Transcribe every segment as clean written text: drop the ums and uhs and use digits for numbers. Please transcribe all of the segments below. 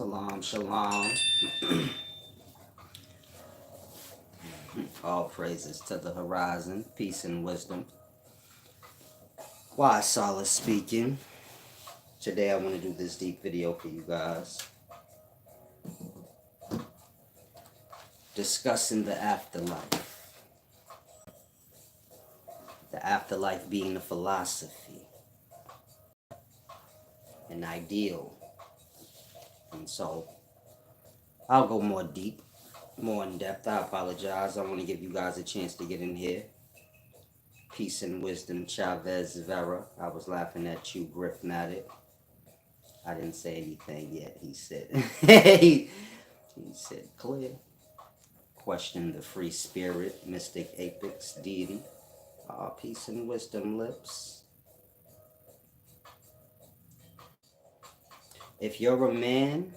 Shalom, shalom. All praises to the horizon, peace and wisdom. Why Solace speaking. Today I want to do this deep video for you guys. Discussing the afterlife. The afterlife being a philosophy, an ideal. And so I'll go more deep, more in depth. I apologize. I want to give you guys a chance to get in here. Peace and wisdom, Chavez Vera. I was laughing at you, Griffmatic. I didn't say anything yet. He said, he said, clear. Question the free spirit, mystic apex deity. Peace and wisdom lips. If you're a man,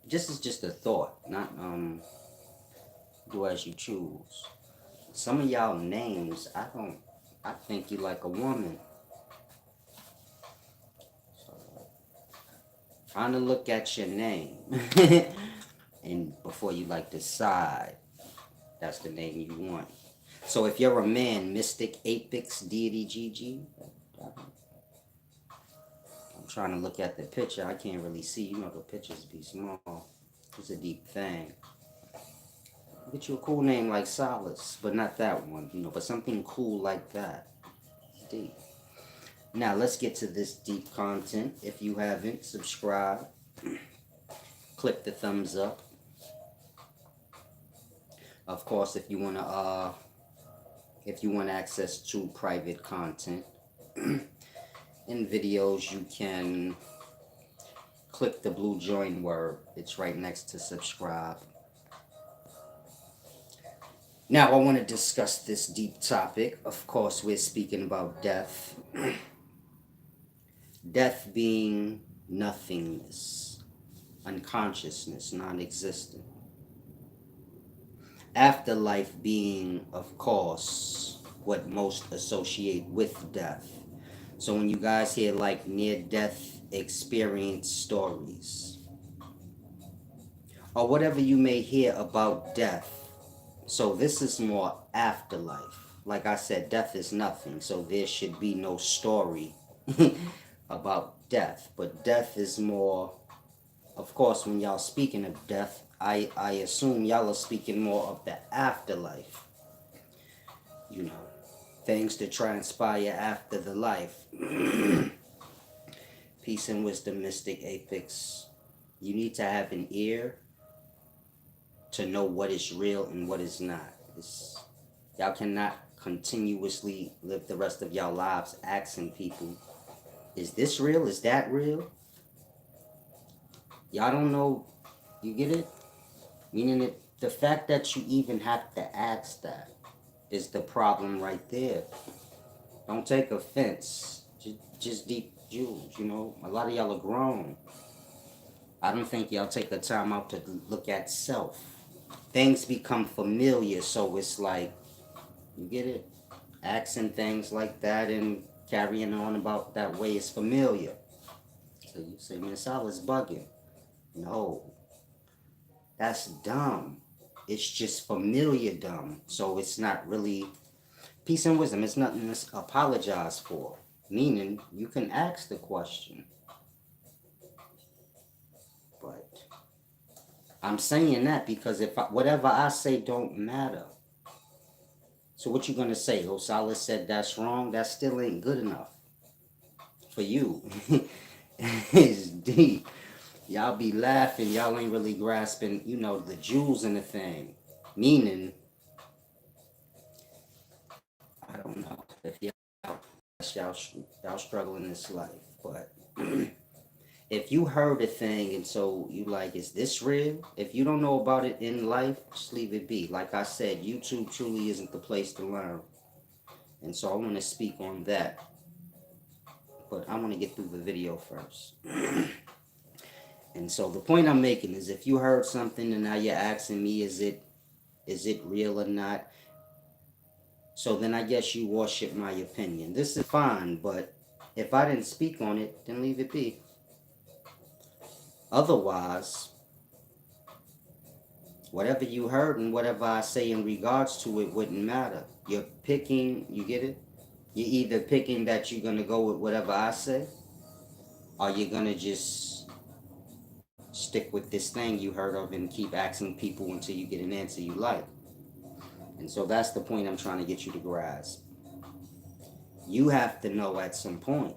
this is just a thought, not do as you choose. Some of y'all names, I think you like a woman. So, trying to look at your name. And before you like decide, that's the name you want. So if you're a man, mystic apex deity GG. I'm trying to look at the picture. I can't really see. You know the pictures be small. It's a deep thing. Get you a cool name like Solace, but not that one, you know, but something cool like that. Deep. Now let's get to this deep content. If you haven't, subscribe. Click the thumbs up. Of course, if you want access to private content in videos, you can click the blue join word. It's right next to subscribe. Now I want to discuss this deep topic. Of course, we're speaking about death. Death being nothingness, unconsciousness, non-existent. Afterlife being, of course, what most associate with death. So when you guys hear like near-death experience stories, or whatever you may hear about death, so this is more afterlife. Like I said, death is nothing, so there should be no story about death. But death is more, of course, when y'all speaking of death, I assume y'all are speaking more of the afterlife. You know, things that transpire after the life. Peace and wisdom, mystic apex. You need to have an ear to know what is real and what is not. Y'all cannot continuously live the rest of y'all lives asking people, is this real? Is that real? Y'all don't know. You get it? Meaning the fact that you even have to ask that is the problem right there. Don't take offense. Just deep jewels, you know. A lot of y'all are grown. I don't think y'all take the time out to look at self. Things become familiar, so it's like, you get it? Asking things like that and carrying on about that way is familiar. So you say, man, Solace bugging. No. That's dumb. It's just familiar dumb. So it's not really peace and wisdom. It's nothing to apologize for. Meaning, you can ask the question. But I'm saying that because whatever I say don't matter. So what you gonna say? Oh, Solace said that's wrong. That still ain't good enough for you. It's deep. Y'all be laughing. Y'all ain't really grasping, you know, the jewels in the thing. Meaning, I don't know if y'all struggle in this life, but if you heard a thing and so you like, is this real? If you don't know about it in life, just leave it be. Like I said, YouTube truly isn't the place to learn. And so I want to speak on that. But I want to get through the video first. And so the point I'm making is if you heard something and now you're asking me, is it real or not? So then I guess you worship my opinion. This is fine, but if I didn't speak on it, then leave it be. Otherwise, whatever you heard and whatever I say in regards to it wouldn't matter. You're picking, you get it? You're either picking that you're going to go with whatever I say, or you're going to just stick with this thing you heard of and keep asking people until you get an answer you like. And so that's the point I'm trying to get you to grasp. You have to know at some point.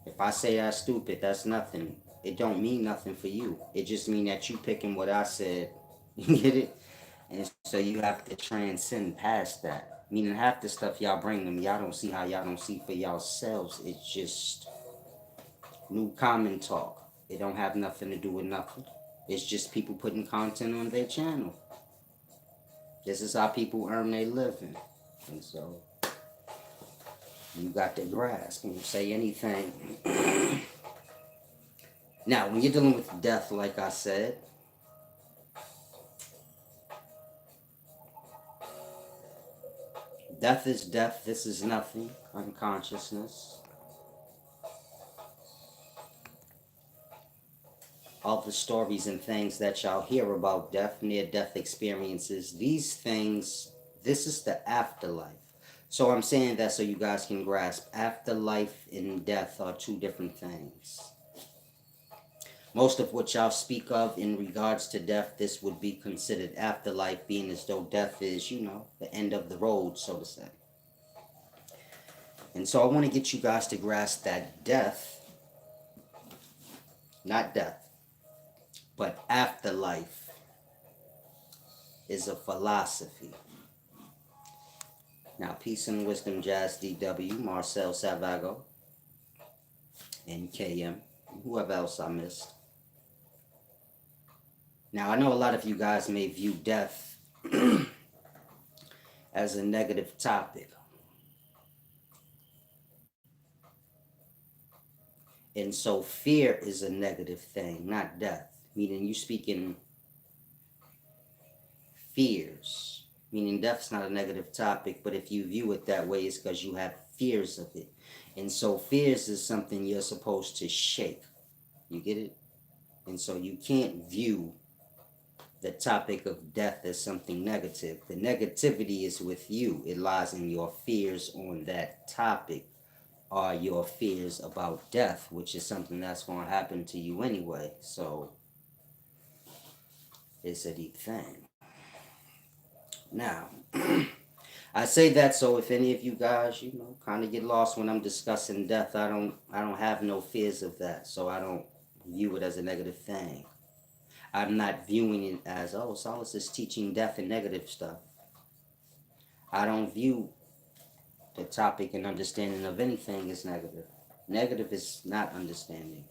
If I say that's stupid, that's nothing. It don't mean nothing for you. It just mean that you picking what I said. You get it? And so you have to transcend past that. Meaning half the stuff y'all bring them, y'all don't see how y'all don't see for yourselves. It's just new common talk. It don't have nothing to do with nothing. It's just people putting content on their channel. This is how people earn their living. And so you got to grasp when you say anything. Now, when you're dealing with death, like I said, death is death. This is nothing. Unconsciousness. All the stories and things that y'all hear about death, near-death experiences, these things, this is the afterlife. So I'm saying that so you guys can grasp. Afterlife and death are two different things. Most of what y'all speak of in regards to death, this would be considered afterlife, being as though death is, the end of the road, so to say. And so I want to get you guys to grasp that death, not death, but afterlife is a philosophy. Now, peace and wisdom, Jazz DW, Marcel Savago, and KM, whoever else I missed. Now, I know a lot of you guys may view death as a negative topic. And so fear is a negative thing, not death. Meaning you speak in fears. Meaning death's not a negative topic, but if you view it that way, it's because you have fears of it. And so fears is something you're supposed to shake. You get it? And so you can't view the topic of death as something negative. The negativity is with you. It lies in your fears on that topic, or your fears about death, which is something that's going to happen to you anyway. So it's a deep thing. Now, I say that so if any of you guys, kind of get lost when I'm discussing death, I don't have no fears of that. So I don't view it as a negative thing. I'm not viewing it as, oh, Solace is teaching death and negative stuff. I don't view the topic and understanding of anything as negative. Negative is not understanding.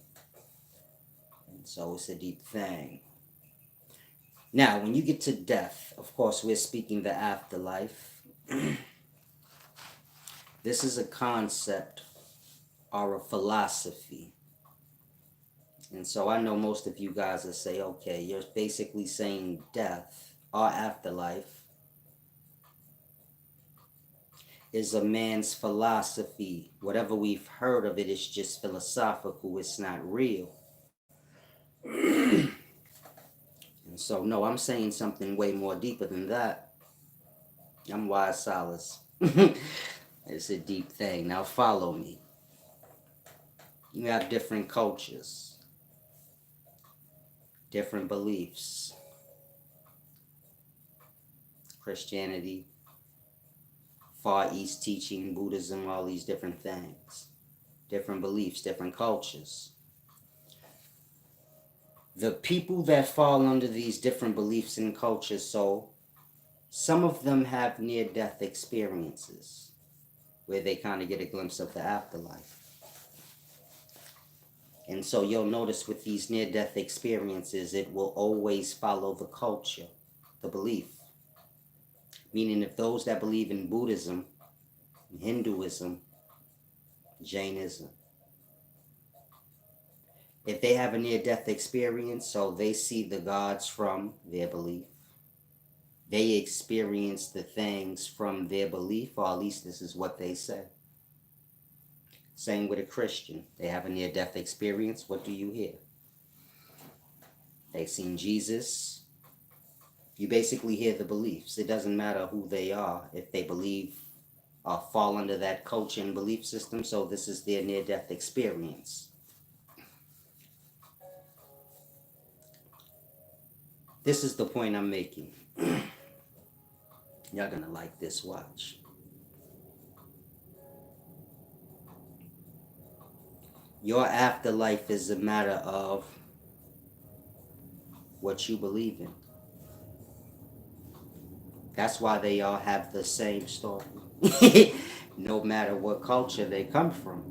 And so it's a deep thing. Now, when you get to death, of course, we're speaking the afterlife. This is a concept or a philosophy. And so I know most of you guys will say, okay, you're basically saying death or afterlife is a man's philosophy. Whatever we've heard of it is just philosophical. It's not real. And so, no, I'm saying something way more deeper than that. I'm wise Solace. It's a deep thing. Now follow me. You have different cultures, different beliefs. Christianity, Far East teaching, Buddhism, all these different things. Different beliefs, different cultures. The people that fall under these different beliefs and cultures, so some of them have near-death experiences where they kind of get a glimpse of the afterlife. And so you'll notice with these near-death experiences, it will always follow the culture, the belief. Meaning if those that believe in Buddhism, Hinduism, Jainism, if they have a near-death experience, so they see the gods from their belief, they experience the things from their belief, or at least this is what they say. Same with a Christian. They have a near-death experience. What do you hear? They seen Jesus. You basically hear the beliefs. It doesn't matter who they are. If they believe or fall under that culture and belief system, so this is their near-death experience. This is the point I'm making. Y'all gonna like this, watch. Your afterlife is a matter of what you believe in. That's why they all have the same story. No matter what culture they come from.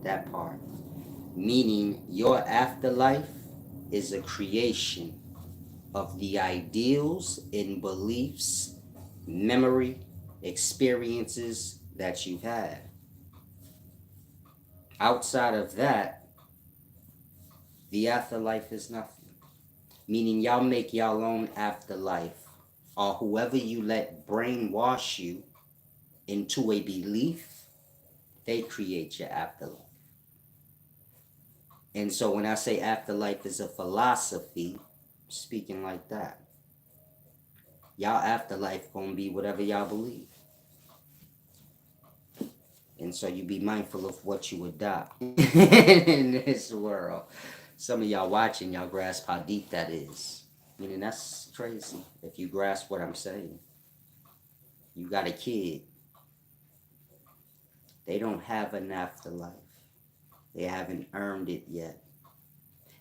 That part. Meaning your afterlife is a creation of the ideals and beliefs, memory, experiences that you've had. Outside of that, the afterlife is nothing. Meaning y'all make y'all own afterlife, or whoever you let brainwash you into a belief, they create your afterlife. And so when I say afterlife is a philosophy, speaking like that, y'all afterlife gonna be whatever y'all believe. And so you be mindful of what you adopt in this world. Some of y'all watching, y'all grasp how deep that is. Meaning that's crazy if you grasp what I'm saying. You got a kid. They don't have an afterlife. They haven't earned it yet.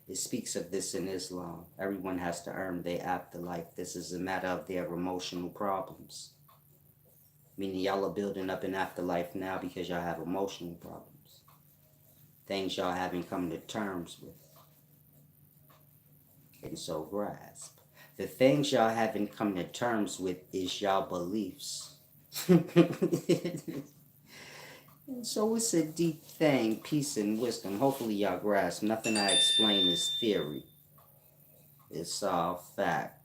It speaks of this in Islam. Everyone has to earn their afterlife. This is a matter of their emotional problems. Meaning y'all are building up an afterlife now because y'all have emotional problems. Things y'all haven't come to terms with. And so grasp. The things y'all haven't come to terms with is y'all beliefs. And so it's a deep thing, peace and wisdom. Hopefully y'all grasp. Nothing I explain is theory. It's all fact.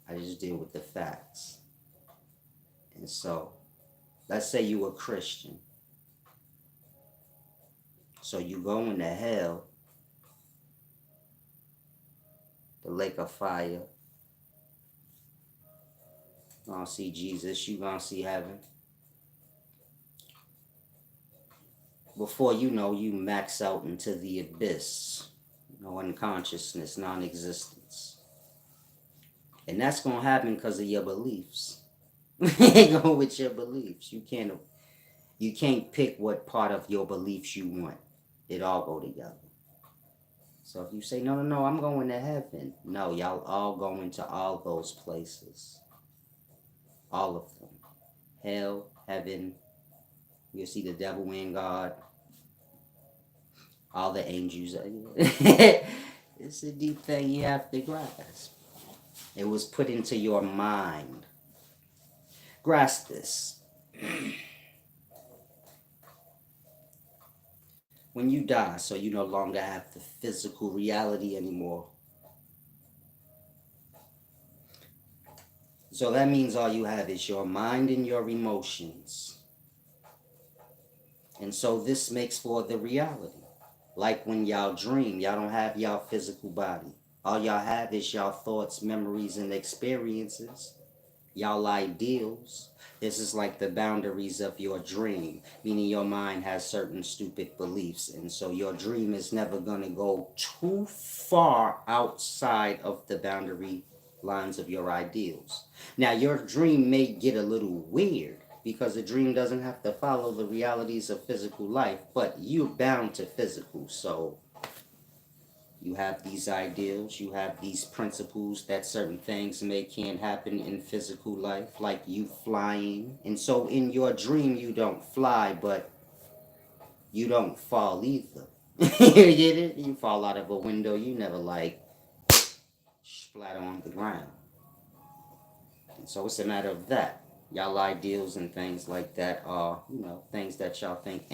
I just deal with the facts. And so, let's say you a Christian. So you going to hell, the lake of fire. You gonna see Jesus, you gonna see heaven. Before you know, you max out into the abyss. Unconsciousness, non-existence. And that's gonna happen because of your beliefs. Go with your beliefs. You can't pick what part of your beliefs you want. It all go together. So if you say, no, I'm going to heaven. No, y'all all going to all those places. All of them. Hell, heaven. You'll see the devil and God. All the angels. It's a deep thing you have to grasp. It was put into your mind. Grasp this. When you die, so you no longer have the physical reality anymore. So that means all you have is your mind and your emotions. And so this makes for the reality. Like when y'all dream, y'all don't have y'all physical body. All y'all have is y'all thoughts, memories, and experiences. Y'all ideals. This is like the boundaries of your dream, meaning your mind has certain stupid beliefs. And so your dream is never going to go too far outside of the boundary lines of your ideals. Now, your dream may get a little weird because a dream doesn't have to follow the realities of physical life, but you're bound to physical. So you have these ideals, you have these principles that certain things can't happen in physical life, like you flying. And so in your dream, you don't fly, but you don't fall either. You get it? You fall out of a window, you never like splat on the ground. And so it's a matter of that. Y'all ideals and things like that are, things that y'all think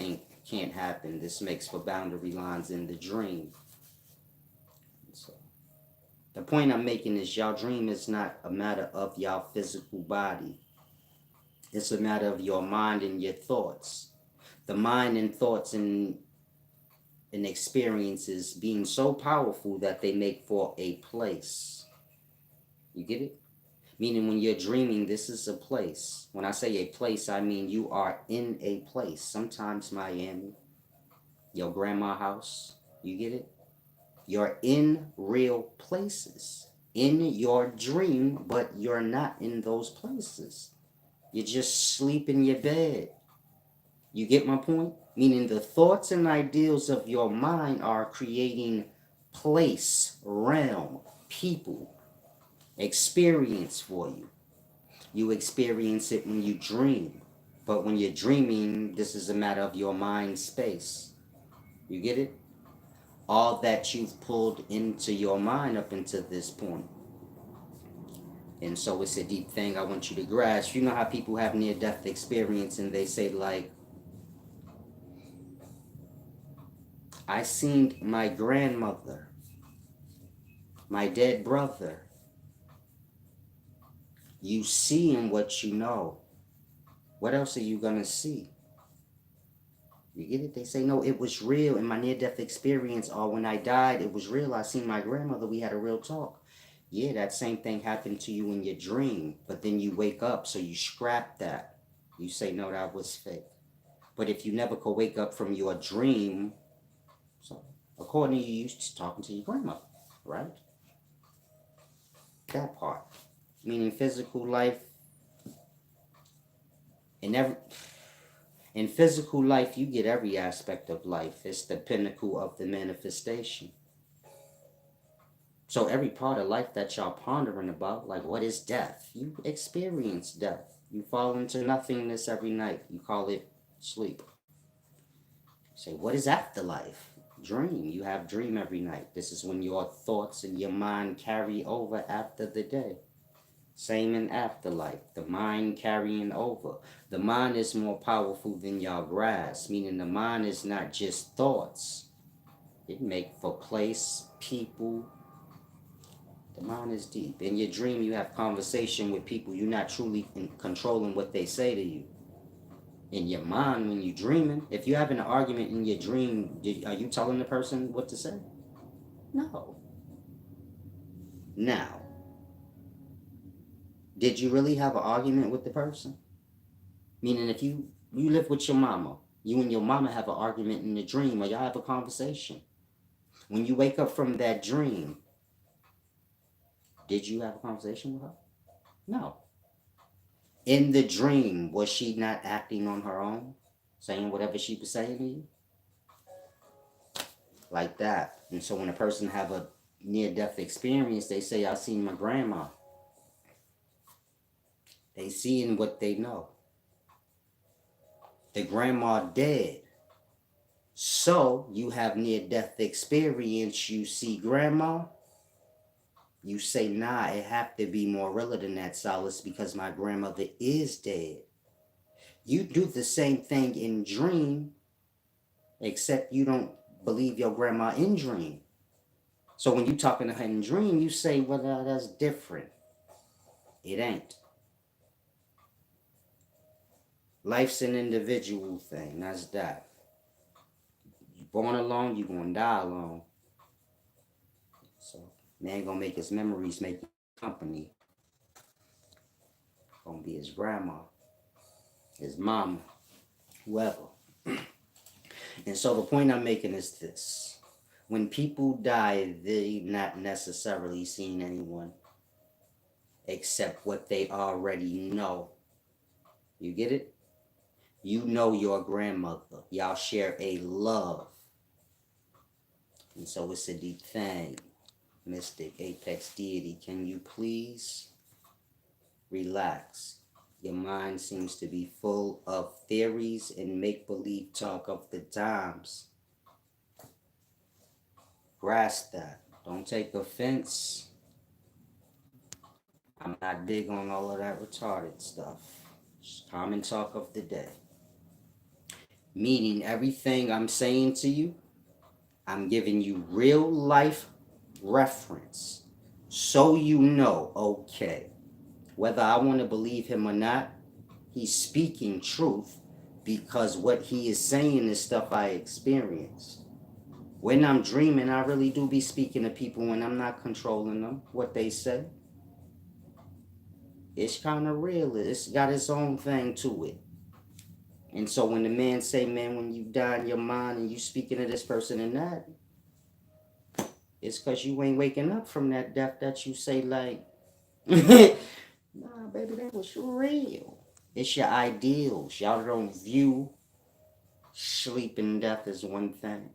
can't happen. This makes for boundary lines in the dream. So the point I'm making is y'all dream is not a matter of y'all physical body. It's a matter of your mind and your thoughts. The mind and thoughts and and experiences being so powerful that they make for a place. You get it? Meaning when you're dreaming, this is a place. When I say a place, I mean you are in a place. Sometimes Miami, your grandma's house. You get it? You're in real places. In your dream, but you're not in those places. You just sleep in your bed. You get my point? Meaning the thoughts and ideals of your mind are creating place, realm, people, experience for you. You experience it when you dream. But when you're dreaming, this is a matter of your mind space. You get it? All that you've pulled into your mind up until this point. And so it's a deep thing I want you to grasp. You know how people have near-death experience and they say like, I seen my grandmother, my dead brother. You seeing what you know. What else are you gonna see? You get it? They say, no, it was real in my near-death experience, or when I died, it was real. I seen my grandmother, we had a real talk. Yeah, that same thing happened to you in your dream, but then you wake up, so you scrap that. You say, no, that was fake. But if you never could wake up from your dream, so according to you, you talking to your grandmother, right? That part. Meaning physical life, in every in physical life, you get every aspect of life. It's the pinnacle of the manifestation. So every part of life that y'all pondering about, like what is death? You experience death. You fall into nothingness every night. You call it sleep. Say, what is afterlife? Dream. You have dream every night. This is when your thoughts and your mind carry over after the day. Same in afterlife. The mind carrying over. The mind is more powerful than y'all grasp. Meaning the mind is not just thoughts. It make for place, people. The mind is deep. In your dream, you have conversation with people. You're not truly controlling what they say to you. In your mind, when you're dreaming, if you have an argument in your dream, are you telling the person what to say? No. Now, did you really have an argument with the person? Meaning, if you live with your mama, you and your mama have an argument in the dream, or y'all have a conversation. When you wake up from that dream, did you have a conversation with her? No. In the dream, was she not acting on her own? Saying whatever she was saying to you? Like that. And so when a person have a near-death experience, they say, I seen my grandma. They seeing what they know. The grandma dead. So you have near-death experience, you see grandma. You say, nah, it have to be more realer than that, Solace, because my grandmother is dead. You do the same thing in dream, except you don't believe your grandma in dream. So when you talking to her in dream, you say, well, that's different. It ain't. Life's an individual thing. That's that. You born alone, you gonna die alone. So man gonna make his memories make company. Gonna be his grandma, his mama, whoever. And so the point I'm making is this. When people die, they not necessarily seeing anyone except what they already know. You get it? You know your grandmother. Y'all share a love. And so it's a deep thing. Mystic, apex deity, can you please relax? Your mind seems to be full of theories and make-believe talk of the times. Grasp that. Don't take offense. I'm not big on all of that retarded stuff. Just common talk of the day. Meaning everything I'm saying to you, I'm giving you real life reference. So you know, okay, whether I want to believe him or not, he's speaking truth because what he is saying is stuff I experienced. When I'm dreaming, I really do be speaking to people when I'm not controlling them, what they say. It's kind of real. It's got its own thing to it. And so when the man say, man, when you die in your mind and you speaking to this person and that, it's because you ain't waking up from that death that you say like, nah, baby, that was real. It's your ideals. Y'all don't view sleep and death as one thing.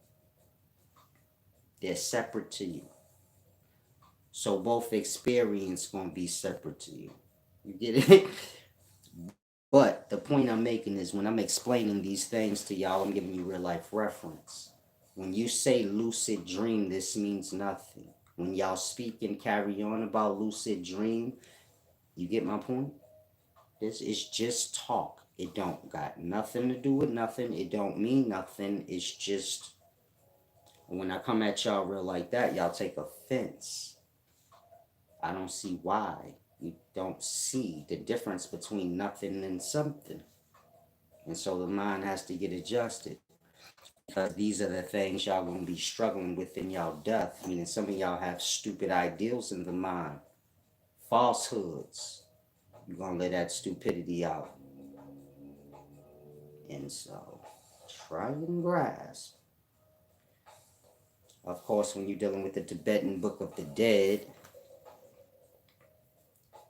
They're separate to you. So both experience gonna be separate to you. You get it? But the point I'm making is when I'm explaining these things to y'all, I'm giving you real life reference. When you say lucid dream, this means nothing. When y'all speak and carry on about lucid dream, you get my point? This is just talk. It don't got nothing to do with nothing. It don't mean nothing. It's just when I come at y'all real like that, y'all take offense. I don't see why. You don't see the difference between nothing and something. And so the mind has to get adjusted. Because these are the things y'all gonna be struggling with in y'all death. Meaning some of y'all have stupid ideals in the mind. Falsehoods. You're gonna let that stupidity out. And so try and grasp. Of course, when you're dealing with the Tibetan Book of the Dead,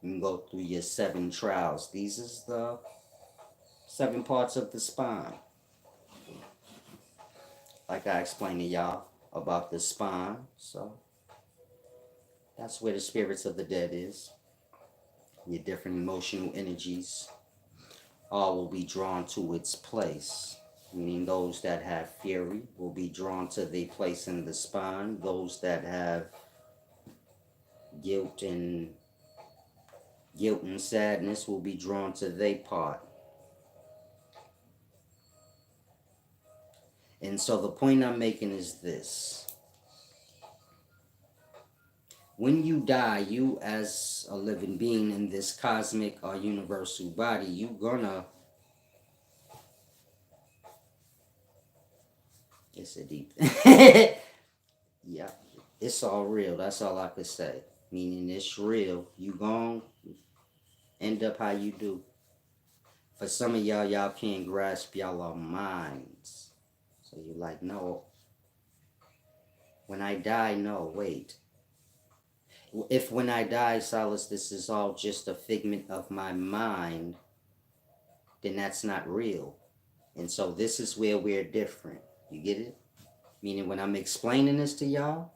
you can go through your 7 trials. These is the 7 parts of the spine. Like I explained to y'all about the spine. So that's where the spirits of the dead is. Your different emotional energies all will be drawn to its place. Meaning those that have fury will be drawn to the place in the spine. Those that have guilt and sadness will be drawn to their part. And so the point I'm making is this. When you die, you as a living being in this cosmic or universal body, you gonna... It's a deep... Yeah, it's all real. That's all I could say. Meaning it's real. You gon' end up how you do. For some of y'all, y'all can't grasp y'all minds. So you're like, no. When I die, no, wait. If when I die, Solace, this is all just a figment of my mind, then that's not real. And so this is where we're different. You get it? Meaning when I'm explaining this to y'all,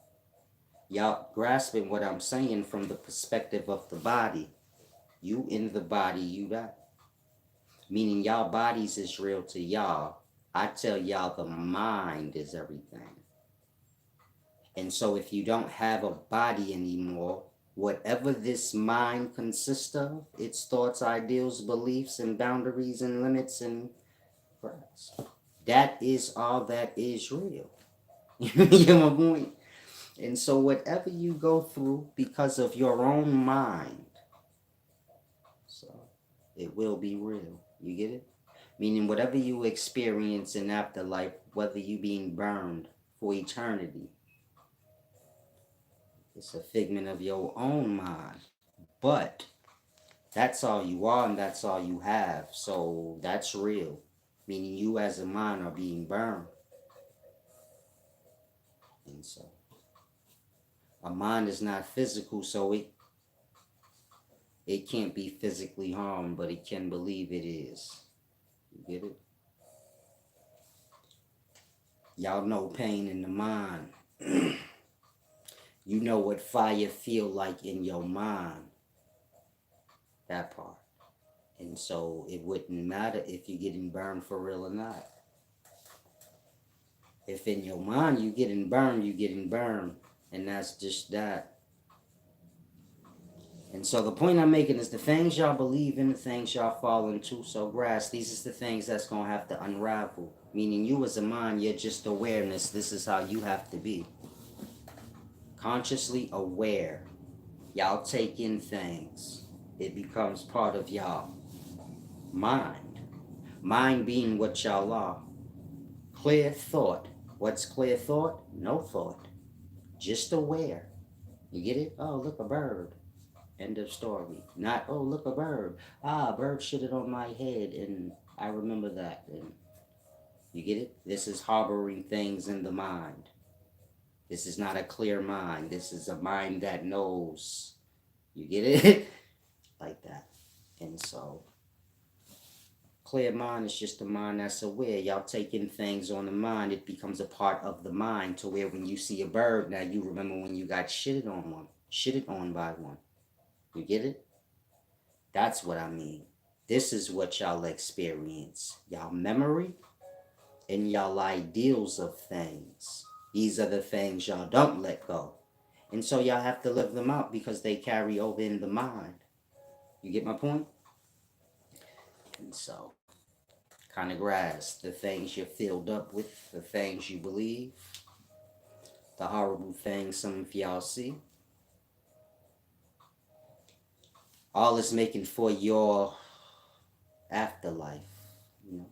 y'all grasping what I'm saying from the perspective of the body. You in the body, you die. Meaning y'all bodies is real to y'all. I tell y'all the mind is everything. And so if you don't have a body anymore, whatever this mind consists of, its thoughts, ideals, beliefs, and boundaries and limits and grasp, that is all that is real. You get my point? And so whatever you go through because of your own mind, so it will be real. You get it? Meaning whatever you experience in afterlife, whether you being burned for eternity, it's a figment of your own mind. But that's all you are and that's all you have. So that's real. Meaning you as a mind are being burned. And so a mind is not physical, so it can't be physically harmed, but it can believe it is. You get it? Y'all know pain in the mind. You know what fire feel like in your mind. That part. And so it wouldn't matter if you're getting burned for real or not. If in your mind you're getting burned, you're getting burned. And that's just that. And so the point I'm making is the things y'all believe in, the things y'all fall into. So grass, these is the things that's going to have to unravel. Meaning you as a mind, you're just awareness. This is how you have to be. Consciously aware. Y'all take in things. It becomes part of y'all. Mind. Mind being what y'all are. Clear thought. What's clear thought? No thought. Just aware. You get it? Oh, look, a bird. End of story. Not, oh, look, a bird. Ah, a bird shitted on my head, and I remember that. And you get it? This is harboring things in the mind. This is not a clear mind. This is a mind that knows. You get it? Like that. And so, clear mind is just a mind that's aware. Y'all taking things on the mind, it becomes a part of the mind to where when you see a bird, now you remember when you got shitted on by one. You get it? That's what I mean. This is what y'all experience. Y'all memory and y'all ideals of things. These are the things y'all don't let go. And so y'all have to live them out because they carry over in the mind. You get my point? And so, kind of grasp the things you're filled up with, the things you believe, the horrible things some of y'all see. All is making for your afterlife, you know.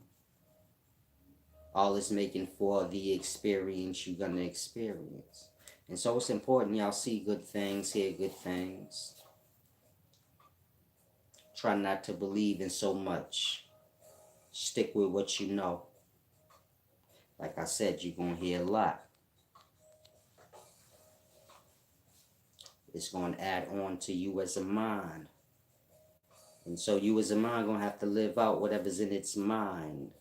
All is making for the experience you're gonna experience. And so it's important y'all see good things, hear good things. Try not to believe in so much. Stick with what you know. Like I said, you're gonna hear a lot. It's gonna add on to you as a mind. And so you as a mind gonna have to live out whatever's in its mind.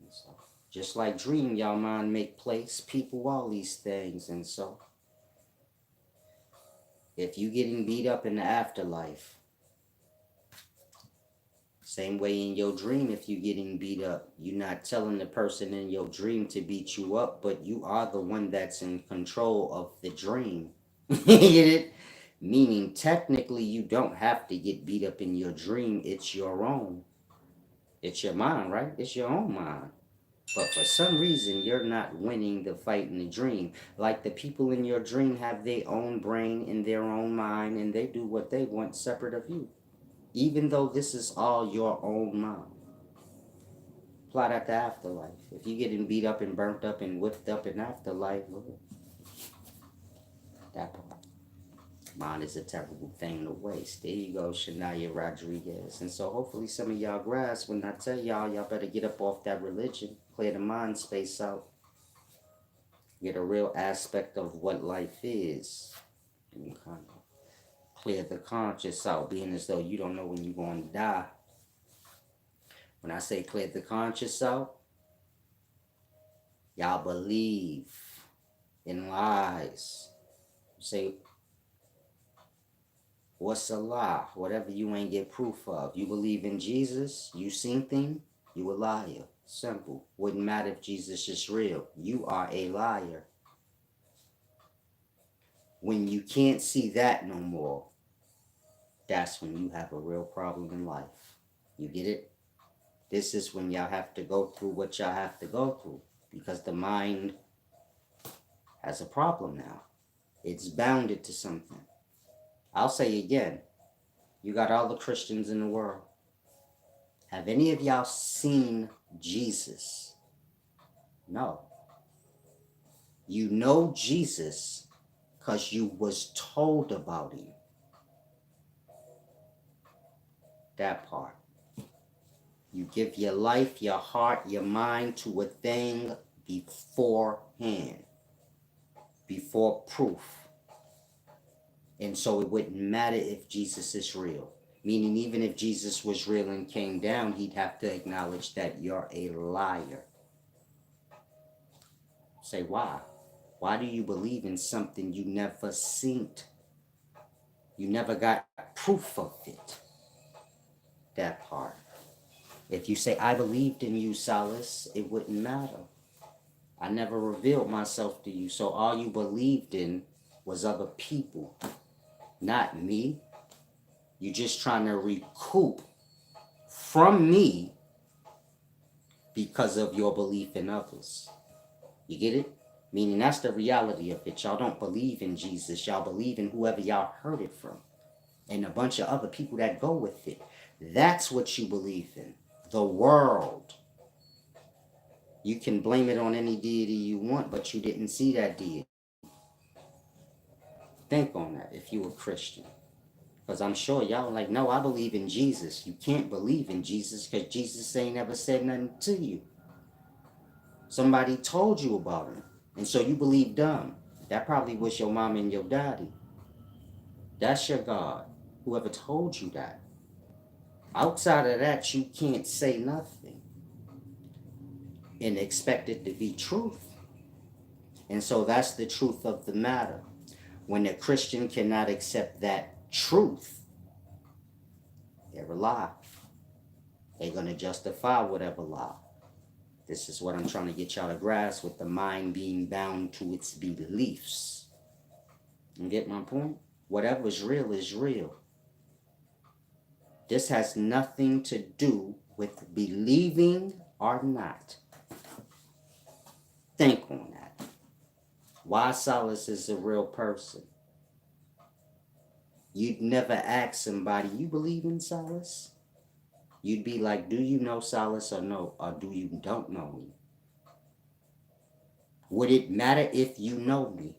And so, just like dream, y'all mind make place, people, all these things. And so if you getting beat up in the afterlife, same way in your dream, if you getting beat up, you're not telling the person in your dream to beat you up, but you are the one that's in control of the dream. Get it? Meaning technically you don't have to get beat up in your dream, it's your own. It's your mind, right? It's your own mind. But for some reason, you're not winning the fight in the dream. Like the people in your dream have their own brain and their own mind, and they do what they want separate of you. Even though this is all your own mind. Apply that to afterlife. If you're getting beat up and burnt up and whipped up in afterlife, that part. Mind is a terrible thing to waste. There you go, Shania Rodriguez. And so hopefully some of y'all grasp when I tell y'all better get up off that religion. Clear the mind space out. Get a real aspect of what life is. And kind of clear the conscious out, being as though you don't know when you're going to die. When I say clear the conscious out, y'all believe in lies. Say, what's a lie? Whatever you ain't get proof of. You believe in Jesus, you seen thing, you a liar. Simple. Wouldn't matter if Jesus is real. You are a liar. When you can't see that no more, that's when you have a real problem in life. You get it? This is when y'all have to go through what y'all have to go through. Because the mind has a problem now. It's bounded to something. I'll say again, you got all the Christians in the world. Have any of y'all seen Jesus? No. You know Jesus because you was told about him. That part. You give your life, your heart, your mind to a thing beforehand. Before proof. And so it wouldn't matter if Jesus is real. Meaning even if Jesus was real and came down, he'd have to acknowledge that you're a liar. Say, why? Why do you believe in something you never seen? You never got proof of it. That part. If you say, I believed in you, Solace, it wouldn't matter. I never revealed myself to you, so all you believed in was other people, not me. You're just trying to recoup from me because of your belief in others. You get it? Meaning that's the reality of it. Y'all don't believe in Jesus. Y'all believe in whoever y'all heard it from. And a bunch of other people that go with it. That's what you believe in. The world. You can blame it on any deity you want, but you didn't see that deity. Think on that if you were Christian. Because I'm sure y'all like, no, I believe in Jesus. You can't believe in Jesus because Jesus ain't ever said nothing to you. Somebody told you about him. And so you believe dumb. That probably was your mom and your daddy. That's your God. Whoever told you that. Outside of that, you can't say nothing and expect it to be truth. And so that's the truth of the matter. When a Christian cannot accept that truth, they're a lie. They're going to justify whatever lie. This is what I'm trying to get y'all to grasp with the mind being bound to its beliefs. You get my point? Whatever's real is real. This has nothing to do with believing or not. Think on that. Why Solace is a real person. You'd never ask somebody, you believe in Solace? You'd be like, do you know Solace or no? Or do you don't know me? Would it matter if you know me?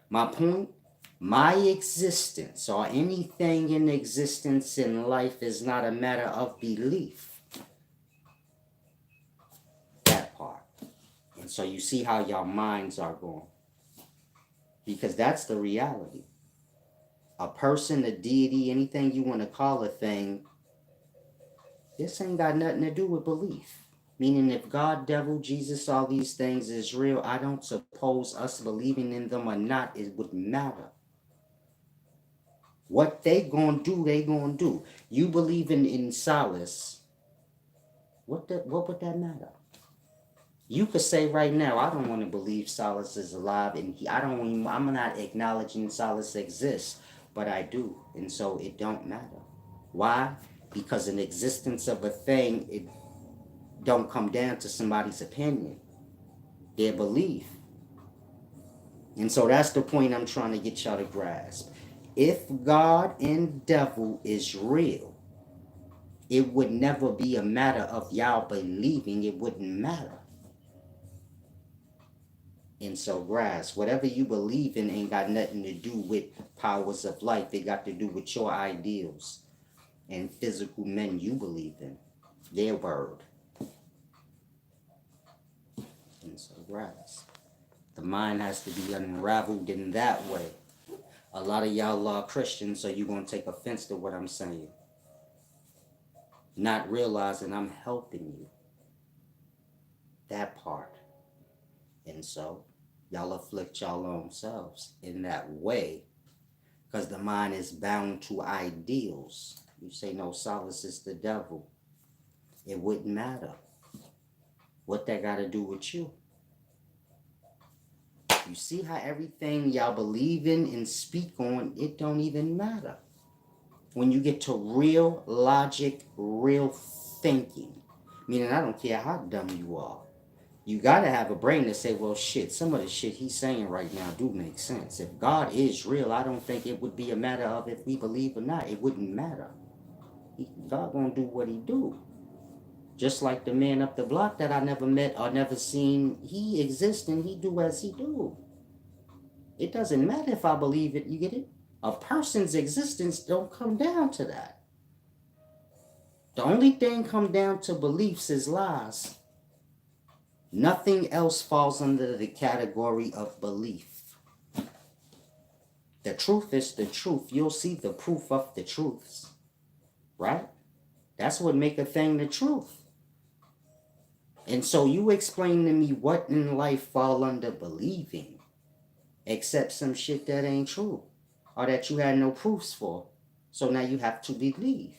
My point? My existence or anything in existence in life is not a matter of belief. That part. And so you see how your minds are going. Because that's the reality. A person, a deity, anything you want to call a thing, this ain't got nothing to do with belief. Meaning if God, devil, Jesus, all these things is real, I don't suppose us believing in them or not, it would matter. What they gonna do, they gonna do. You believe in Solace, what would that matter? You could say right now, I don't want to believe Solace is alive, and I'm not acknowledging Solace exists, but I do, and so it don't matter. Why? Because an existence of a thing, it don't come down to somebody's opinion, their belief. And so that's the point I'm trying to get y'all to grasp. If God and devil is real, it would never be a matter of y'all believing. It wouldn't matter. And so grasp, whatever you believe in ain't got nothing to do with powers of life. It got to do with your ideals and physical men you believe in. Their word. And so grasp. The mind has to be unraveled in that way. A lot of y'all are Christians, so you're going to take offense to what I'm saying. Not realizing I'm helping you. That part. And so, y'all afflict y'all own selves in that way. Because the mind is bound to ideals. You say, no, Solace is the devil. It wouldn't matter. What that got to do with you? You see how everything y'all believe in and speak on, it don't even matter. When you get to real logic, real thinking, meaning I don't care how dumb you are, you gotta have a brain to say, well, shit, some of the shit he's saying right now do make sense. If God is real, I don't think it would be a matter of if we believe or not. It wouldn't matter. God gonna do what he do. Just like the man up the block that I never met or never seen, he exists and he do as he do. It doesn't matter if I believe it, you get it? A person's existence don't come down to that. The only thing come down to beliefs is lies. Nothing else falls under the category of belief. The truth is the truth. You'll see the proof of the truths. Right? That's what make a thing the truth. And so you explain to me what in life fall under believing, except some shit that ain't true, or that you had no proofs for. So now you have to believe.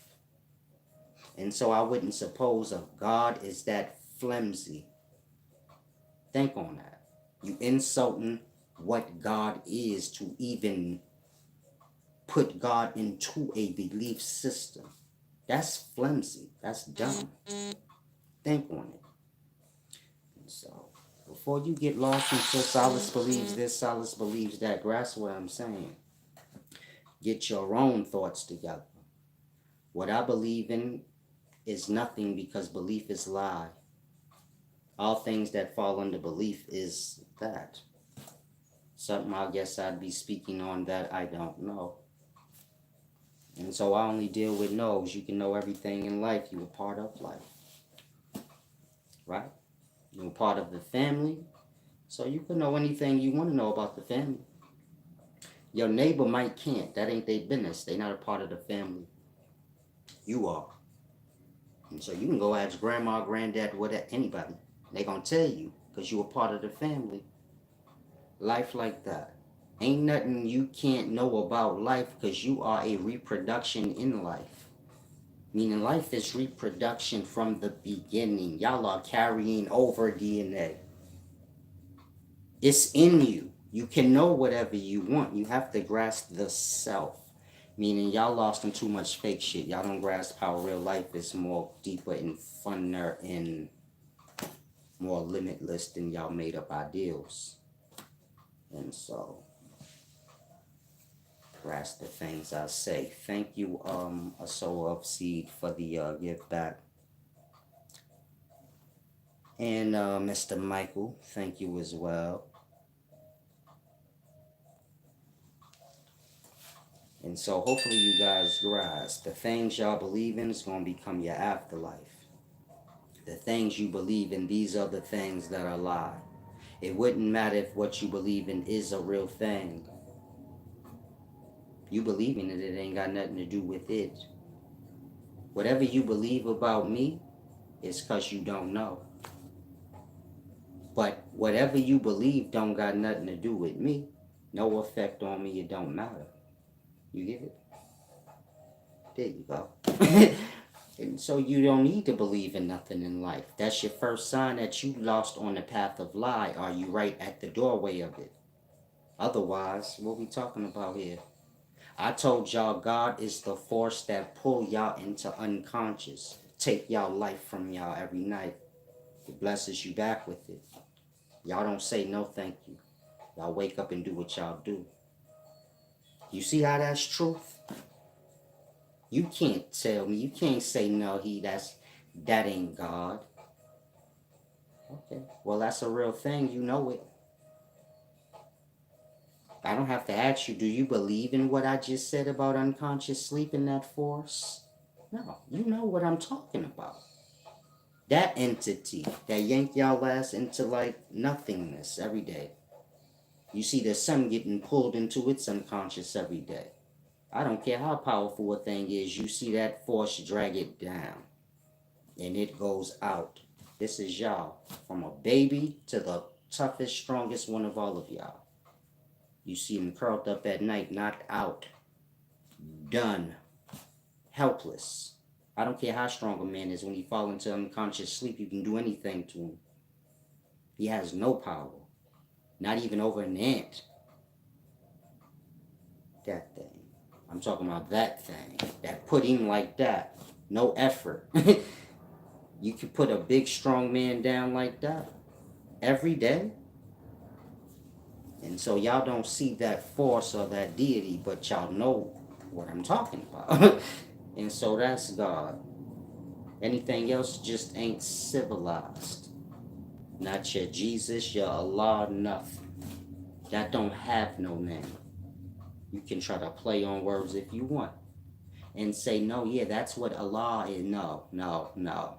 And so I wouldn't suppose of God is that flimsy. Think on that. You insulting what God is to even put God into a belief system. That's flimsy. That's dumb. Think on it. And so, before you get lost into Solace believes this, Solace believes that, grasp what I'm saying. Get your own thoughts together. What I believe in is nothing because belief is lie. All things that fall under belief is that. Something I guess I'd be speaking on that I don't know. And so I only deal with knows. You can know everything in life. You were part of life. Right? You were part of the family. So you can know anything you want to know about the family. Your neighbor might can't. That ain't their business. They not a part of the family. You are. And so you can go ask grandma, granddad, whatever, anybody. They gonna tell you because you were part of the family. Life like that. Ain't nothing you can't know about life because you are a reproduction in life. Meaning life is reproduction from the beginning. Y'all are carrying over DNA. It's in you. You can know whatever you want. You have to grasp the self. Meaning y'all lost in too much fake shit. Y'all don't grasp how real life is more deeper and funner and more limitless than y'all made up ideals. And so grasp the things I say. Thank you, a soul of seed for the give back. And Mr. Michael, thank you as well. And so hopefully you guys grasp the things y'all believe in is going to become your afterlife. The things you believe in, these are the things that are lie. It wouldn't matter if what you believe in is a real thing. You believe in it, it ain't got nothing to do with it. Whatever you believe about me is because you don't know. But whatever you believe don't got nothing to do with me. No effect on me, it don't matter. You get it? There you go. And so you don't need to believe in nothing in life. That's your first sign that you lost on the path of lie. Are you right at the doorway of it? Otherwise, what we talking about here? I told y'all God is the force that pull y'all into unconscious. Take y'all life from y'all every night. It blesses you back with it. Y'all don't say no thank you. Y'all wake up and do what y'all do. You see how that's truth? You can't tell me. You can't say no, that ain't God. Okay. Well, that's a real thing. You know it. I don't have to ask you, do you believe in what I just said about unconscious sleep and that force? No, you know what I'm talking about. That entity that yank y'all ass into like nothingness every day. You see the sun getting pulled into its unconscious every day. I don't care how powerful a thing is, you see that force drag it down. And it goes out. This is y'all. From a baby to the toughest, strongest one of all of y'all. You see them curled up at night, knocked out, done, helpless. I don't care how strong a man is. When he falls into unconscious sleep, you can do anything to him. He has no power. Not even over an ant. That thing. I'm talking about that thing. That pudding like that. No effort. You can put a big, strong man down like that every day. And so y'all don't see that force or that deity, but y'all know what I'm talking about. And so that's God. Anything else just ain't civilized. Not your Jesus, your Allah, nothing. That don't have no name. You can try to play on words if you want. And say, no, yeah, that's what Allah is. No, no, no.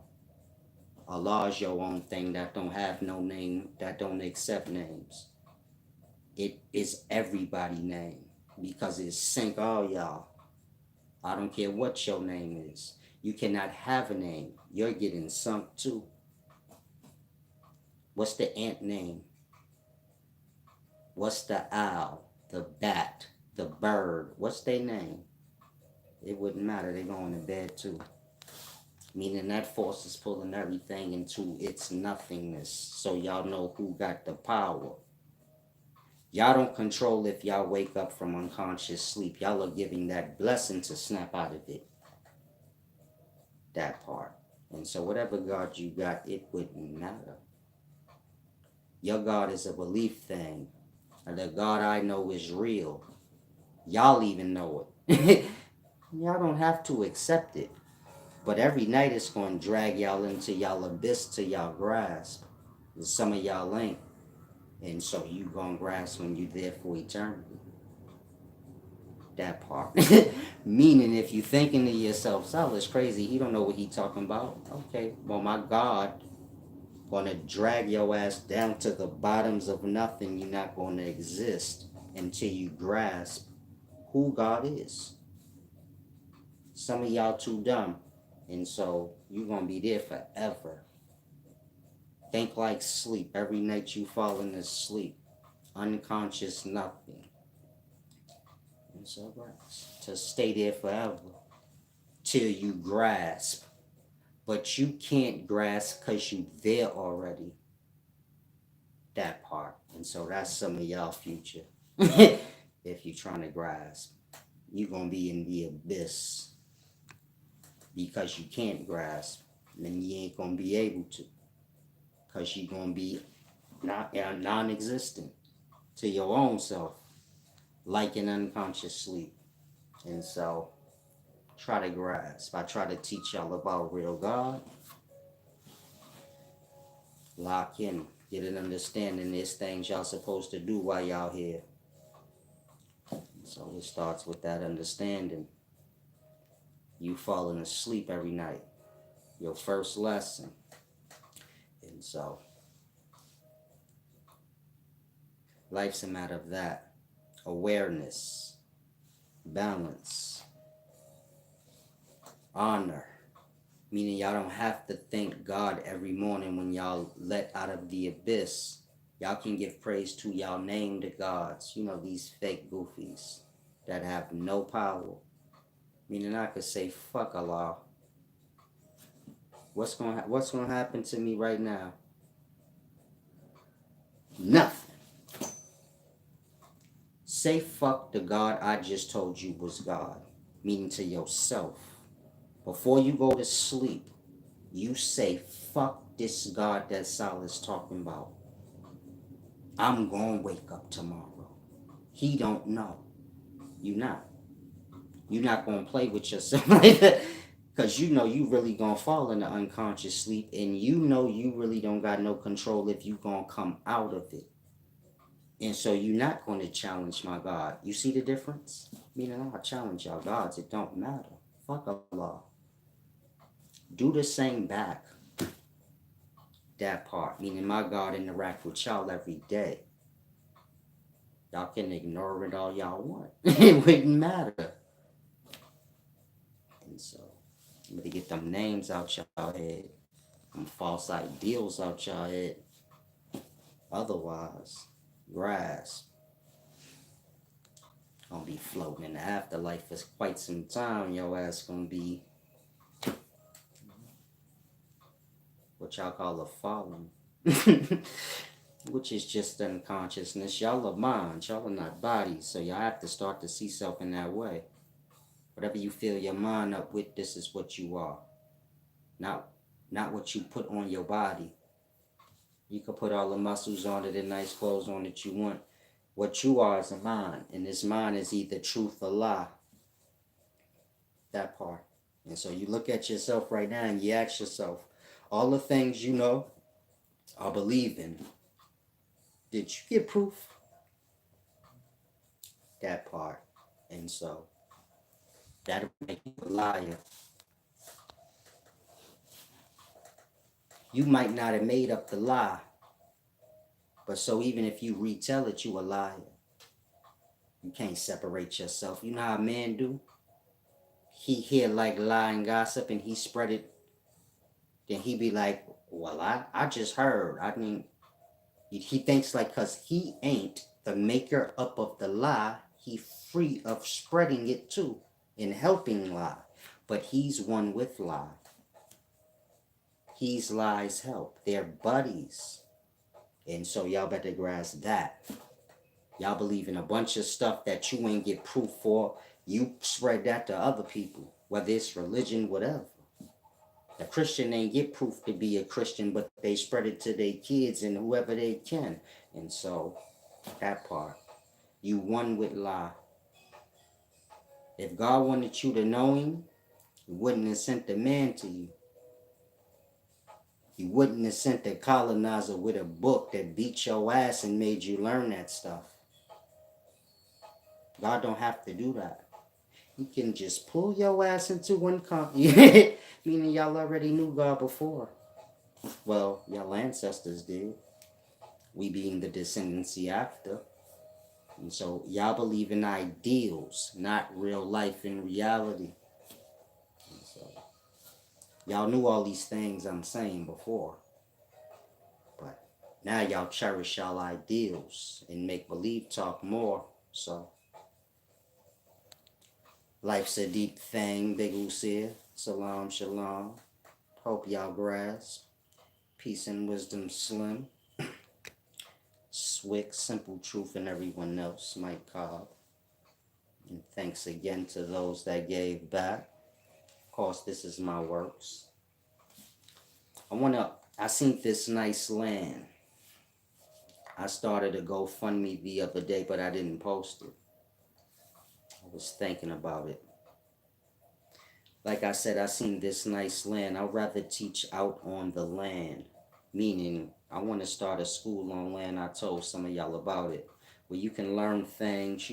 Allah is your own thing that don't have no name, that don't accept names. It is everybody name because it sink all y'all. I don't care what your name is. You cannot have a name. You're getting sunk too. What's the ant name? What's the owl, the bat, the bird? What's their name? It wouldn't matter. They're going to bed too. Meaning that force is pulling everything into its nothingness. So y'all know who got the power. Y'all don't control if y'all wake up from unconscious sleep. Y'all are giving that blessing to snap out of it. That part. And so whatever God you got, it wouldn't matter. Your God is a belief thing. And the God I know is real. Y'all even know it. Y'all don't have to accept it. But every night it's going to drag y'all into y'all abyss to y'all grasp. Some of y'all ain't. And so you gonna grasp when you there for eternity. That part. Meaning if you thinking to yourself, Sal is crazy, he don't know what he talking about. Okay, well my God gonna drag your ass down to the bottoms of nothing. You're not gonna exist until you grasp who God is. Some of y'all too dumb. And so you gonna be there forever. Think like sleep. Every night you falling asleep. Unconscious nothing. And so to stay there forever. Till you grasp. But you can't grasp because you there already. That part. And so that's some of y'all future. If you trying to grasp. You're gonna be in the abyss. Because you can't grasp. And you ain't gonna be able to. Because you're gonna be non-existent to your own self. Like an unconscious sleep. And so try to grasp. I try to teach y'all about real God. Lock in. Get an understanding. There's things y'all supposed to do while y'all here. So it starts with that understanding. You falling asleep every night. Your first lesson. And so life's a matter of that. Awareness. Balance. Honor. Meaning y'all don't have to thank God every morning when y'all let out of the abyss. Y'all can give praise to y'all named gods. You know, these fake goofies that have no power. Meaning I could say, fuck Allah. What's gonna happen to me right now? Nothing. Say fuck the God I just told you was God. Meaning to yourself. Before you go to sleep, you say, fuck this God that Solace talking about. I'm gonna wake up tomorrow. He don't know. You not. You're not gonna play with yourself like that. Cause you know you really gonna fall into unconscious sleep, and you know you really don't got no control if you gonna come out of it. And so you're not gonna challenge my God. You see the difference? Meaning I challenge y'all gods, it don't matter. Fuck Allah. Do the same back. That part. Meaning my God interact with y'all every day. Y'all can ignore it all y'all want. It wouldn't matter. And so I'm gonna get them names out y'all head. Them false ideals out y'all head. Otherwise, grasp. Gonna be floating in the afterlife for quite some time. Your ass gonna be what y'all call a fallen. Which is just unconsciousness. Y'all are minds, y'all are not bodies. So y'all have to start to see self in that way. Whatever you fill your mind up with, this is what you are. Not what you put on your body. You can put all the muscles on it and nice clothes on that you want. What you are is a mind. And this mind is either truth or lie. That part. And so you look at yourself right now and you ask yourself, all the things you know or believe in, did you get proof? That part. And so that'll make you a liar. You might not have made up the lie, but so even if you retell it, you a liar. You can't separate yourself. You know how men do? He hear like lie and gossip and he spread it. Then he be like, well, I just heard. I mean, he thinks like because he ain't the maker up of the lie, he free of spreading it too and helping lie. But he's one with lie. He's lie's help. They're buddies. And so y'all better grasp that. Y'all believe in a bunch of stuff that you ain't get proof for. You spread that to other people, whether it's religion, whatever. A Christian ain't get proof to be a Christian, but they spread it to their kids and whoever they can. And so, that part. You one with lie. If God wanted you to know him, he wouldn't have sent the man to you. You wouldn't have sent a colonizer with a book that beat your ass and made you learn that stuff. God don't have to do that. He can just pull your ass into one meaning y'all already knew God before. Well, y'all ancestors did. We being the descendancy after. And so y'all believe in ideals, not real life in reality. And so y'all knew all these things I'm saying before. But now y'all cherish y'all ideals and make believe talk more. So life's a deep thing, big Oo'Seer. Salam, shalom. Hope y'all grasp. Peace and wisdom, Slim. Swick, Simple Truth, and everyone else, Mike Cobb. And thanks again to those that gave back. Of course, this is my works. I seen this nice land. I started a GoFundMe the other day, but I didn't post it. I was thinking about it. Like I said, I seen this nice land. I'd rather teach out on the land. Meaning, I want to start a school on land. I told some of y'all about it. Where you can learn things,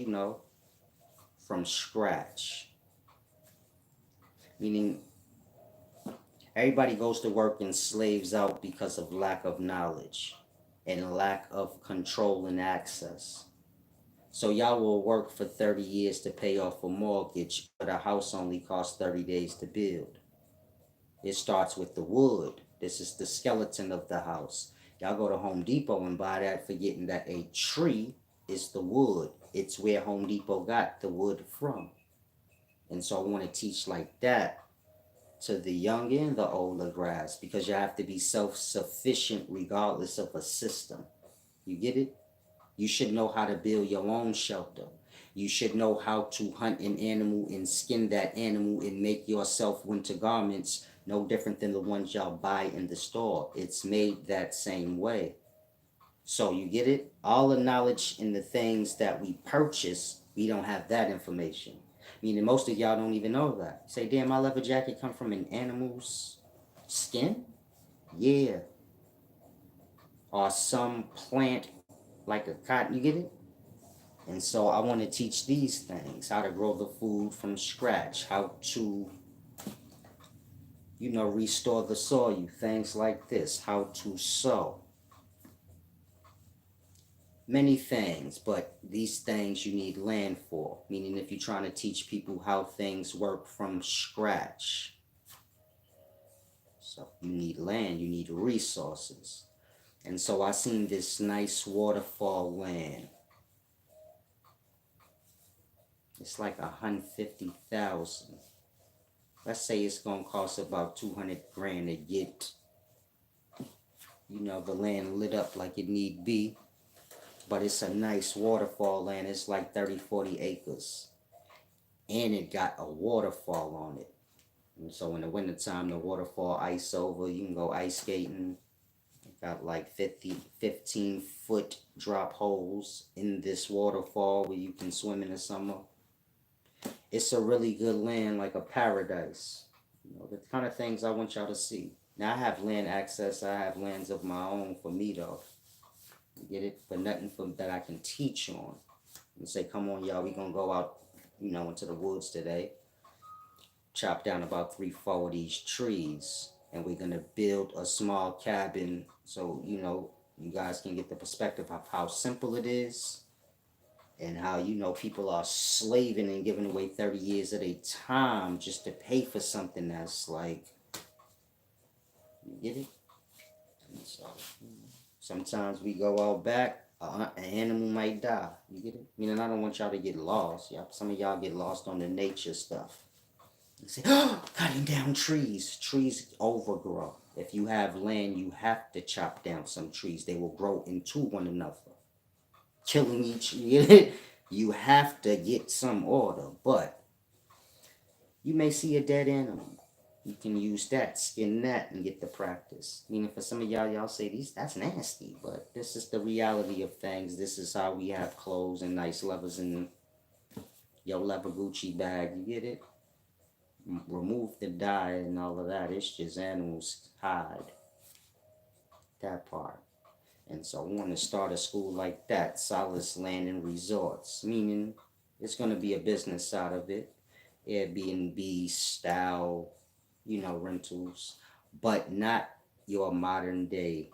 from scratch. Meaning, everybody goes to work and slaves out because of lack of knowledge and lack of control and access. So y'all will work for 30 years to pay off a mortgage, but a house only costs 30 days to build. It starts with the wood. This is the skeleton of the house. Y'all go to Home Depot and buy that, forgetting that a tree is the wood. It's where Home Depot got the wood from. And so I want to teach like that to the young and the older grads, because you have to be self-sufficient regardless of a system. You get it? You should know how to build your own shelter. You should know how to hunt an animal and skin that animal and make yourself winter garments, no different than the ones y'all buy in the store. It's made that same way. So you get it? All the knowledge in the things that we purchase, we don't have that information. Meaning most of y'all don't even know that. Say, damn, my leather jacket come from an animal's skin? Yeah. Or some plant like a cotton, you get it? And so I want to teach these things, how to grow the food from scratch, how to, restore the soil, things like this, how to sow. Many things, but these things you need land for, meaning if you're trying to teach people how things work from scratch. So you need land, you need resources. And so I seen this nice waterfall land. It's like 150,000. Let's say it's gonna cost about 200 grand to get, the land lit up like it need be. But it's a nice waterfall land. It's like 30, 40 acres. And it got a waterfall on it. And so in the wintertime, the waterfall ice over. You can go ice skating. It got like 15-foot drop holes in this waterfall where you can swim in the summer. It's a really good land, like a paradise. The kind of things I want y'all to see. Now I have land access. I have lands of my own for me though. You get it? But nothing that I can teach on. And say, come on, y'all, we gonna go out, into the woods today. Chop down about 3-4 of these trees, and we're gonna build a small cabin so you guys can get the perspective of how simple it is, and how people are slaving and giving away 30 years of their time just to pay for something that's like, you get it? And so sometimes we go out back, an animal might die. You get it? I don't want y'all to get lost. Some of y'all get lost on the nature stuff. You say, oh, cutting down trees. Trees overgrow. If you have land, you have to chop down some trees. They will grow into one another, killing each. You have to get some order, but you may see a dead animal. You can use that, skin that, and get the practice. Meaning for some of y'all say that's nasty, but this is the reality of things. This is how we have clothes and nice levers in your leather Gucci bag. You get it? Remove the dye and all of that. It's just animals' hide. That part. And so I want to start a school like that, Solace Land and Resorts, meaning it's going to be a business side of it, Airbnb style, rentals, but not your modern day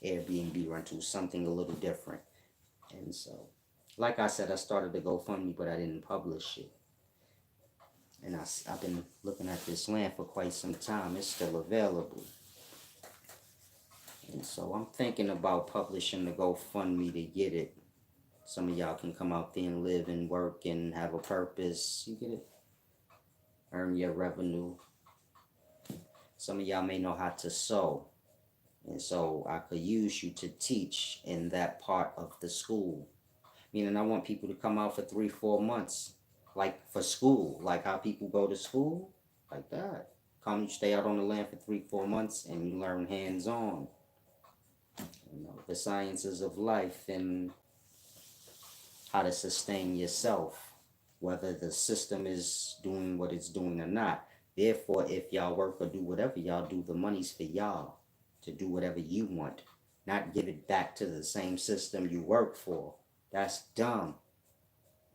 Airbnb rentals, something a little different. And so, like I said, I started the GoFundMe, but I didn't publish it. And I've been looking at this land for quite some time. It's still available. And so I'm thinking about publishing the GoFundMe to get it. Some of y'all can come out there and live and work and have a purpose. You get it? Earn your revenue. Some of y'all may know how to sew. And so I could use you to teach in that part of the school. Meaning I want people to come out for 3-4 months. Like for school. Like how people go to school. Like that. Come, you stay out on the land for 3-4 months and you learn hands-on. The sciences of life and how to sustain yourself, whether the system is doing what it's doing or not. Therefore, if y'all work or do whatever y'all do, the money's for y'all to do whatever you want, not give it back to the same system you work for. That's dumb.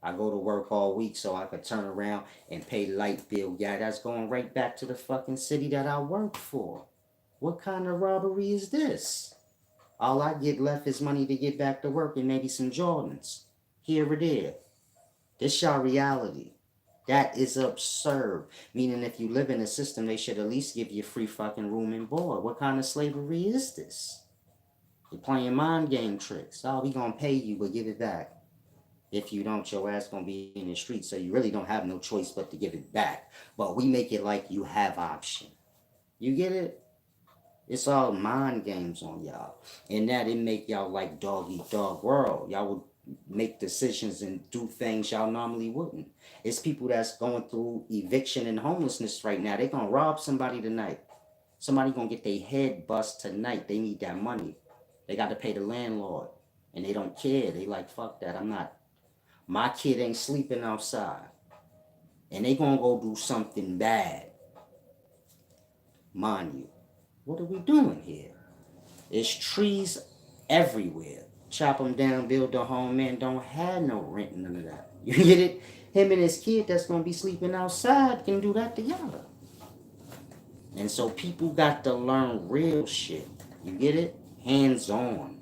I go to work all week so I could turn around and pay light bill. Yeah, that's going right back to the fucking city that I work for. What kind of robbery is this? All I get left is money to get back to work and maybe some Jordans. Here it is. This y'all reality. That is absurd. Meaning if you live in a system, they should at least give you free fucking room and board. What kind of slavery is this? You're playing mind game tricks. Oh, we gonna pay you, but give it back. If you don't, your ass gonna be in the street, so you really don't have no choice but to give it back. But we make it like you have option. You get it? It's all mind games on y'all. And that it make y'all like dog eat dog world. Y'all would make decisions and do things y'all normally wouldn't. It's people that's going through eviction and homelessness right now. They gonna rob somebody tonight. Somebody gonna get their head bust tonight. They need that money. They got to pay the landlord. And they don't care. They like, fuck that. My kid ain't sleeping outside. And they gonna go do something bad. Mind you. What are we doing here? There's trees everywhere. Chop them down, build a home, man. Don't have no rent, none of that. You get it? Him and his kid that's gonna be sleeping outside can do that together. And so people got to learn real shit. You get it? Hands on.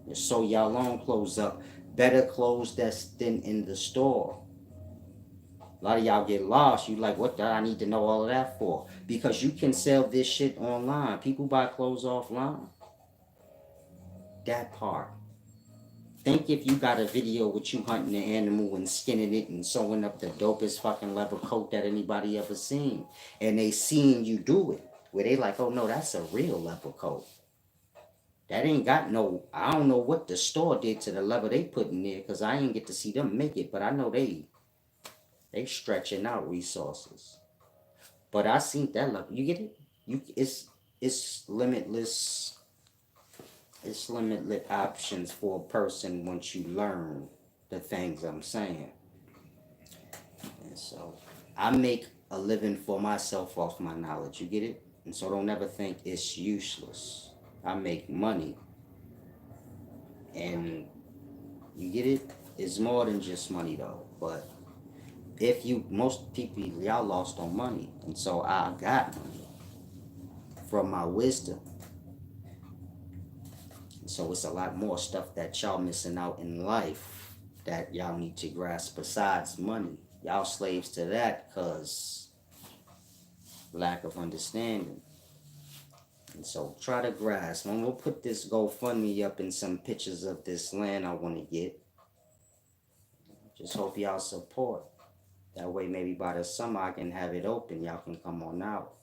And sew y'all own clothes up. Better clothes that's than in the store. A lot of y'all get lost. You like, what do I need to know all of that for? Because you can sell this shit online. People buy clothes offline. That part. Think if you got a video with you hunting an animal and skinning it and sewing up the dopest fucking leather coat that anybody ever seen. And they seeing you do it. Where they like, oh no, that's a real leather coat. That ain't got no, I don't know what the store did to the leather they put in there because I ain't get to see them make it. But I know they stretching out resources. But I seen that leather. You get it? It's limitless. It's limitless options for a person once you learn the things I'm saying. And so I make a living for myself off my knowledge. You get it? And so don't ever think it's useless. I make money. And you get it? It's more than just money though. But if you, most people, y'all lost on money. And so I got money from my wisdom. So it's a lot more stuff that y'all missing out in life that y'all need to grasp besides money. Y'all slaves to that because lack of understanding. And so try to grasp. And we'll put this GoFundMe up in some pictures of this land I want to get. Just hope y'all support. That way maybe by the summer I can have it open. Y'all can come on out.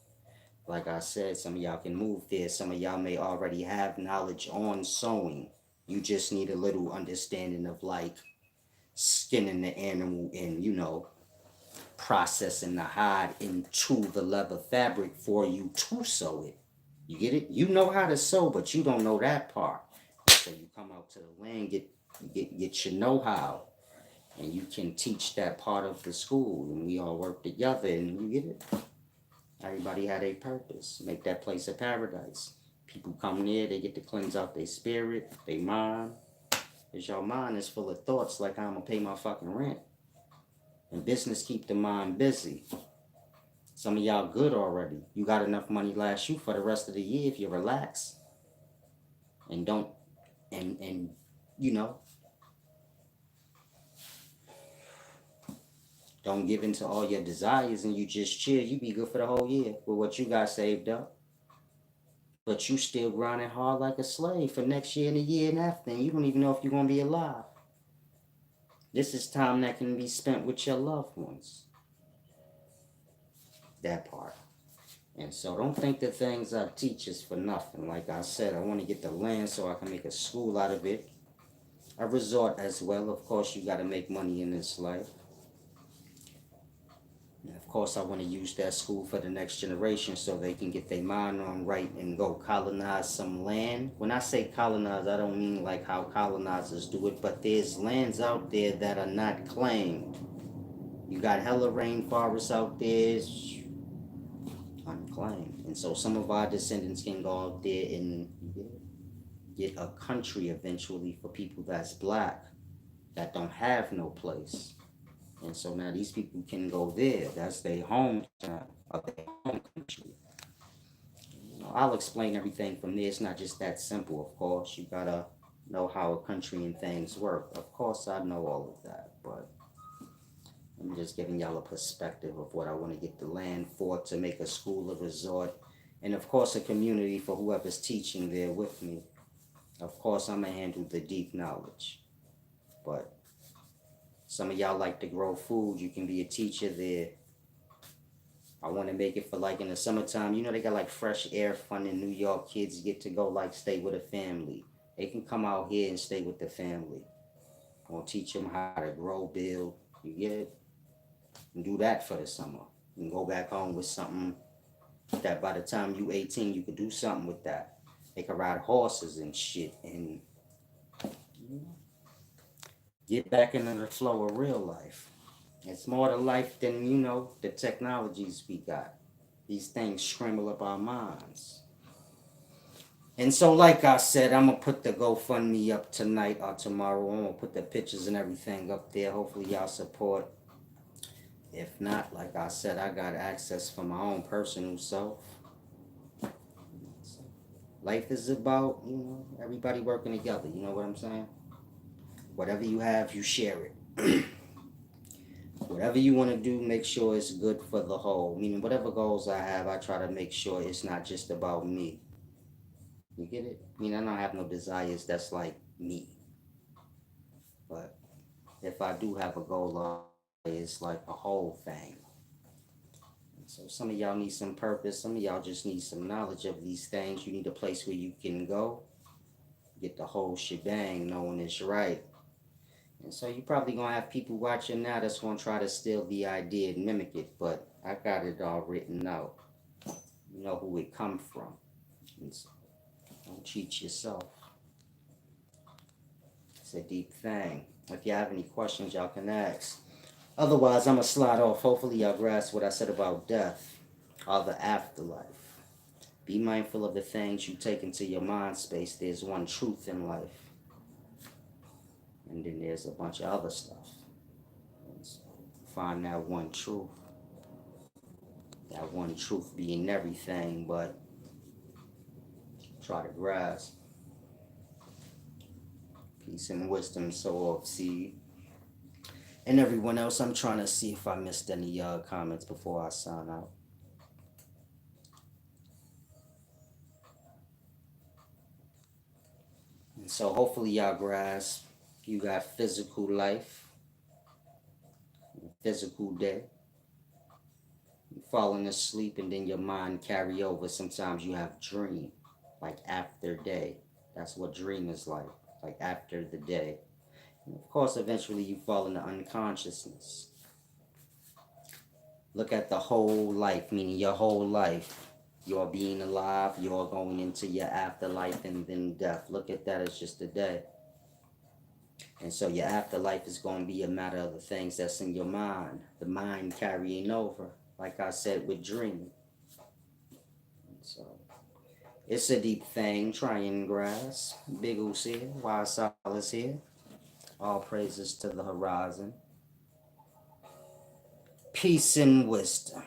Like I said, some of y'all can move there. Some of y'all may already have knowledge on sewing. You just need a little understanding of like skinning the animal and, processing the hide into the leather fabric for you to sew it. You get it? You know how to sew, but you don't know that part. So you come out to the land, get your know-how, and you can teach that part of the school, and we all work together, and you get it? Everybody had a purpose. Make that place a paradise. People come there, they get to cleanse out their spirit, their mind. Because your mind is full of thoughts like I'm going to pay my fucking rent. And business keep the mind busy. Some of y'all good already. You got enough money last you for the rest of the year if you relax. And don't, and you know, don't give in to all your desires and you just chill. You be good for the whole year with what you got saved up. But you still grinding hard like a slave for next year and the year and after. And you don't even know if you're going to be alive. This is time that can be spent with your loved ones. That part. And so don't think the things I teach is for nothing. Like I said, I want to get the land so I can make a school out of it. A resort as well. Of course, you got to make money in this life. And of course, I want to use that school for the next generation so they can get their mind on right and go colonize some land. When I say colonize, I don't mean like how colonizers do it, but there's lands out there that are not claimed. You got hella rainforests out there, unclaimed. And so some of our descendants can go out there and get a country eventually for people that's black, that don't have no place. And so now these people can go there. That's their home of their home country. I'll explain everything from there. It's not just that simple, of course. You gotta know how a country and things work. Of course, I know all of that, but I'm just giving y'all a perspective of what I want to get the land for to make a school, a resort, and of course a community for whoever's teaching there with me. Of course, I'm gonna handle the deep knowledge, but some of y'all like to grow food. You can be a teacher there. I want to make it for like in the summertime. You know they got like fresh air fun in New York. Kids get to go like stay with a family. They can come out here and stay with the family. I'm gonna teach them how to grow, build. You get it? And do that for the summer. And go back home with something that by the time you 18, you could do something with that. They could ride horses and shit and get back into the flow of real life. It's more to life than, the technologies we got. These things scramble up our minds. And so, like I said, I'm going to put the GoFundMe up tonight or tomorrow. I'm going to put the pictures and everything up there. Hopefully, y'all support. If not, like I said, I got access for my own personal self. Life is about, everybody working together. You know what I'm saying? Whatever you have, you share it. Whatever you want to do, make sure it's good for the whole. Meaning, whatever goals I have, I try to make sure it's not just about me. You get it? I mean, I don't have no desires that's like me. But if I do have a goal, it's like a whole thing. So some of y'all need some purpose. Some of y'all just need some knowledge of these things. You need a place where you can go, get the whole shebang, knowing it's right. And so you probably gonna have people watching now that's gonna try to steal the idea and mimic it, but I got it all written out. You know who it come from. And so don't cheat yourself. It's a deep thing. If you have any questions, y'all can ask. Otherwise, I'm gonna slide off. Hopefully, y'all grasp what I said about death or the afterlife. Be mindful of the things you take into your mind space. There's one truth in life. And then there's a bunch of other stuff. So find that one truth. That one truth being everything, but try to grasp. Peace and wisdom, so Oo'Seer. And everyone else, I'm trying to see if I missed any comments before I sign out. And so hopefully y'all grasp. You got physical life, physical day. You're falling asleep and then your mind carry over. Sometimes you have dream, like after day. That's what dream is like after the day. And of course, eventually you fall into unconsciousness. Look at the whole life, meaning your whole life. You're being alive, you're going into your afterlife and then death. Look at that as just a day. And so your afterlife is going to be a matter of the things that's in your mind. The mind carrying over, like I said, with dreaming. And so It's a deep thing, trying grass. Big Oo'Seer, wise Solace here. All praises to the horizon. Peace and wisdom.